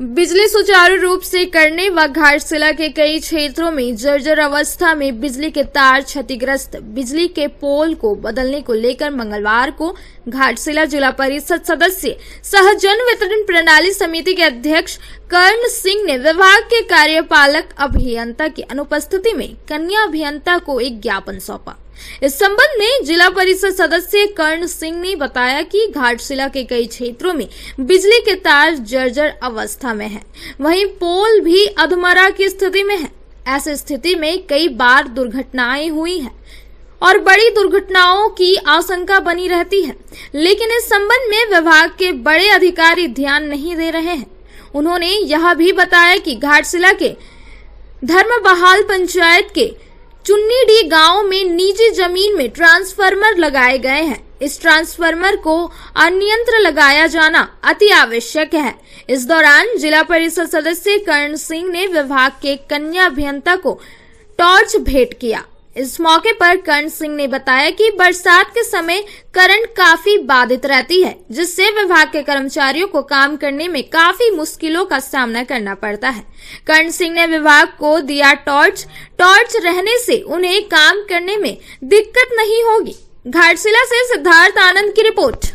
बिजली सुचारू रूप से करने व घाटशिला के कई क्षेत्रों में जर्जर अवस्था में बिजली के तार क्षतिग्रस्त, बिजली के पोल को बदलने को लेकर मंगलवार को घाटशिला जिला परिषद सदस्य सह जन वितरण प्रणाली समिति के अध्यक्ष कर्ण सिंह ने विभाग के कार्यपालक अभियंता की अनुपस्थिति में कन्या अभियंता को एक ज्ञापन सौंपा। इस संबंध में जिला परिषद सदस्य कर्ण सिंह ने बताया कि घाटशिला के कई क्षेत्रों में बिजली के तार जर्जर अवस्था में हैं, वहीं पोल भी अधमरा की स्थिति में है। ऐसी स्थिति में कई बार दुर्घटनाएं हुई हैं और बड़ी दुर्घटनाओं की आशंका बनी रहती है, लेकिन इस संबंध में विभाग के बड़े अधिकारी ध्यान नहीं दे रहे हैं। उन्होंने यह भी बताया कि घाटशिला के धर्मबहाल पंचायत के चुन्नीडी गांव में निजी जमीन में ट्रांसफार्मर लगाए गए हैं। इस ट्रांसफार्मर को अन्यंत्र लगाया जाना अति आवश्यक है। इस दौरान जिला परिषद सदस्य कर्ण सिंह ने विभाग के कन्या अभियंता को टॉर्च भेंट किया। इस मौके पर कर्ण सिंह ने बताया कि बरसात के समय करंट काफी बाधित रहती है, जिससे विभाग के कर्मचारियों को काम करने में काफी मुश्किलों का सामना करना पड़ता है। कर्ण सिंह ने विभाग को दिया टॉर्च रहने से उन्हें काम करने में दिक्कत नहीं होगी। घाटशिला से सिद्धार्थ आनंद की रिपोर्ट।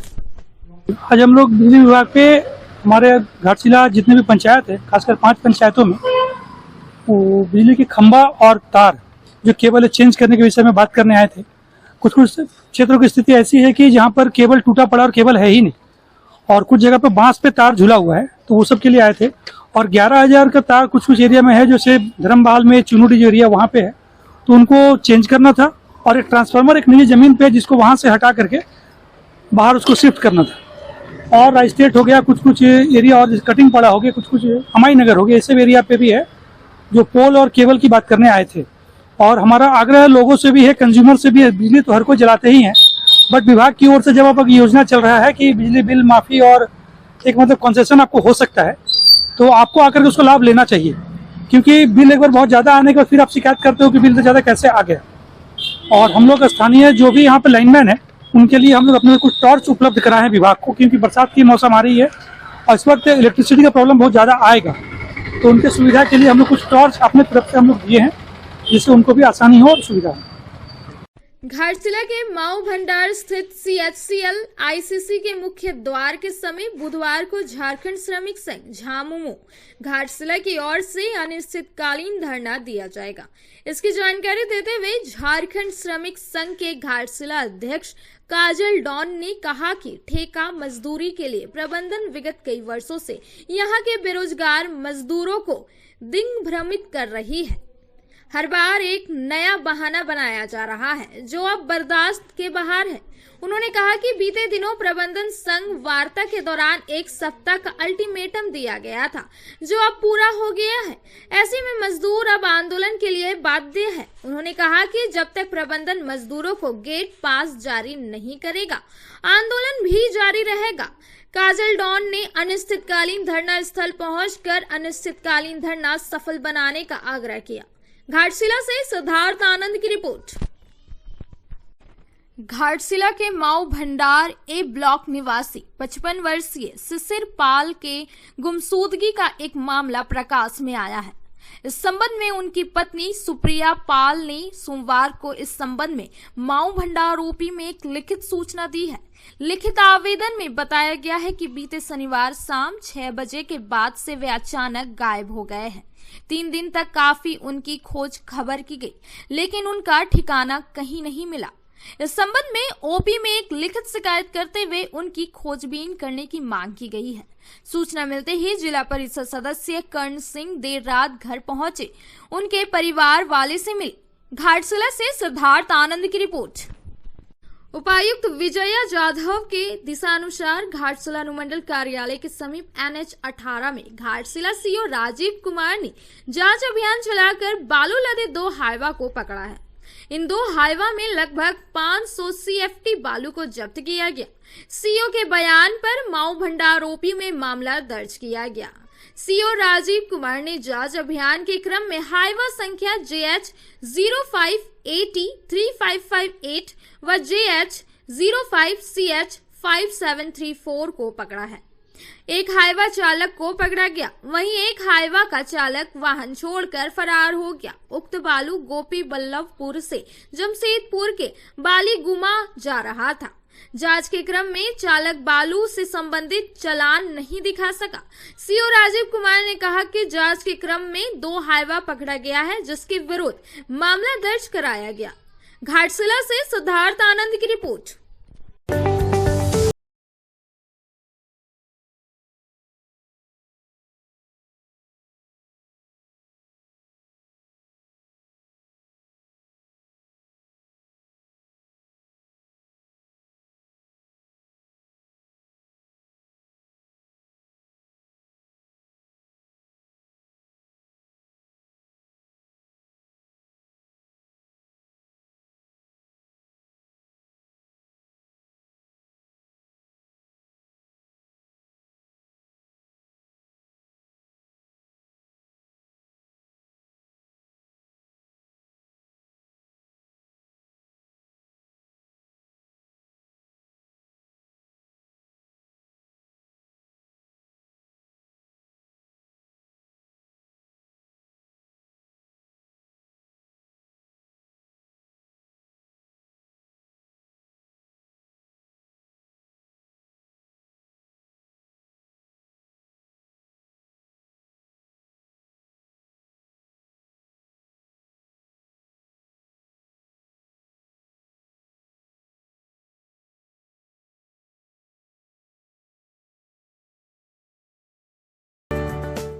आज हम लोग बिजली विभाग पे हमारे घाटशिला जितने भी पंचायत है, खासकर 5 पंचायतों में वो बिजली के खंभा और तार जो केबल है चेंज करने के विषय में बात करने आए थे। कुछ क्षेत्रों की स्थिति ऐसी है कि जहां पर केबल टूटा पड़ा और केबल है ही नहीं, और कुछ जगह पे बांस पे तार झूला हुआ है, तो वो सब के लिए आए थे। और 11,000 का तार कुछ एरिया में है, जैसे धर्मबहाल में चुनूडी जो एरिया वहां पे है, तो उनको चेंज करना था। और एक ट्रांसफार्मर एक निजी जमीन पे है, जिसको वहां से हटा करके बाहर उसको शिफ्ट करना था। और राजस्टेट हो गया, कुछ एरिया और कटिंग पड़ा हो गया, कुछ हमाई नगर हो गया, इस सब एरिया पे भी है जो पोल और केबल की बात करने आए थे। और हमारा आग्रह लोगों से भी है, कंज्यूमर से भी है। बिजली तो हर कोई जलाते ही है, बट विभाग की ओर से जब अब योजना चल रहा है कि बिजली बिल माफी और एक मतलब कंसेशन आपको हो सकता है, तो आपको आकर के उसका लाभ लेना चाहिए। क्योंकि बिल एक बार बहुत ज्यादा आने के बाद फिर आप शिकायत करते हो कि बिल से ज्यादा कैसे आ गया। और हम लोग स्थानीय जो भी यहाँ पे लाइनमैन है, उनके लिए हम लोग अपने कुछ टॉर्च उपलब्ध कराए हैं विभाग को, क्योंकि बरसात की मौसम आ रही है और इस वक्त इलेक्ट्रिसिटी का प्रॉब्लम बहुत ज्यादा आएगा। तो उनके सुविधा के लिए हम लोग कुछ टॉर्च अपने तरफ से हम लोग दिए हैं, जिससे उनको भी आसानी हो और सुविधा हो। घाटशिला के माऊ भंडार स्थित CHCL ICC के मुख्य द्वार के समीप बुधवार को झारखंड श्रमिक संघ झामुमो घाटशिला की ओर से अनिश्चितकालीन धरना दिया जाएगा। इसकी जानकारी देते हुए झारखंड श्रमिक संघ के घाटशिला अध्यक्ष काजल डॉन ने कहा कि ठेका मजदूरी के लिए प्रबंधन विगत कई वर्षों से यहाँ के बेरोजगार मजदूरों को दिग्भ्रमित कर रही है। हर बार एक नया बहाना बनाया जा रहा है, जो अब बर्दाश्त के बाहर है। उन्होंने कहा कि बीते दिनों प्रबंधन संघ वार्ता के दौरान 1 सप्ताह का अल्टीमेटम दिया गया था, जो अब पूरा हो गया है। ऐसे में मजदूर अब आंदोलन के लिए बाध्य है। उन्होंने कहा कि जब तक प्रबंधन मजदूरों को गेट पास जारी नहीं करेगा, आंदोलन भी जारी रहेगा। काजल डॉन ने अनिश्चितकालीन धरना स्थल पहुंचकर अनिश्चितकालीन धरना सफल बनाने का आग्रह किया। घाटशिला से सिद्धार्थ आनंद की रिपोर्ट। घाटशिला के माऊ भंडार ए ब्लॉक निवासी 55 वर्षीय शिशिर पाल के गुमशुदगी का एक मामला प्रकाश में आया है। इस संबंध में उनकी पत्नी सुप्रिया पाल ने सोमवार को इस संबंध में माऊ भंडार ओपी में एक लिखित सूचना दी है। लिखित आवेदन में बताया गया है कि बीते शनिवार शाम 6 बजे के बाद से वे अचानक गायब हो गए हैं। 3 दिन तक काफी उनकी खोज खबर की गई, लेकिन उनका ठिकाना कहीं नहीं मिला। इस संबंध में ओपी में एक लिखित शिकायत करते हुए उनकी खोजबीन करने की मांग की गई है। सूचना मिलते ही जिला परिषद सदस्य कर्ण सिंह देर रात घर पहुंचे, उनके परिवार वाले से मिले। घाटशिला से सिद्धार्थ आनंद की रिपोर्ट। उपायुक्त विजया जाधव के दिशानुसार घाटशिला अनुमंडल कार्यालय के समीप NH 18 में घाटशिला CO राजीव कुमार ने जांच अभियान चलाकर बालू लदे 2 हाइवा को पकड़ा है। इन 2 हाइवा में लगभग 500 CFT बालू को जब्त किया गया। CO के बयान पर माऊ भंडार ओपी में मामला दर्ज किया गया। CO राजीव कुमार ने जांच अभियान के क्रम में हाइवा संख्या JH 05AT 3558 व JH 05CH 5734 को पकड़ा है। एक हाईवा चालक को पकड़ा गया, वहीं एक हाईवा का चालक वाहन छोड़कर फरार हो गया। उक्त बालू गोपी बल्लभपुर से जमशेदपुर के बालीगुमा जा रहा था। जांच के क्रम में चालक बालू से संबंधित चालान नहीं दिखा सका। सीओ राजीव कुमार ने कहा कि जांच के क्रम में 2 हाईवा पकड़ा गया है, जिसके विरुद्ध मामला दर्ज कराया गया। घाटशिला से सिद्धार्थ आनंद की रिपोर्ट।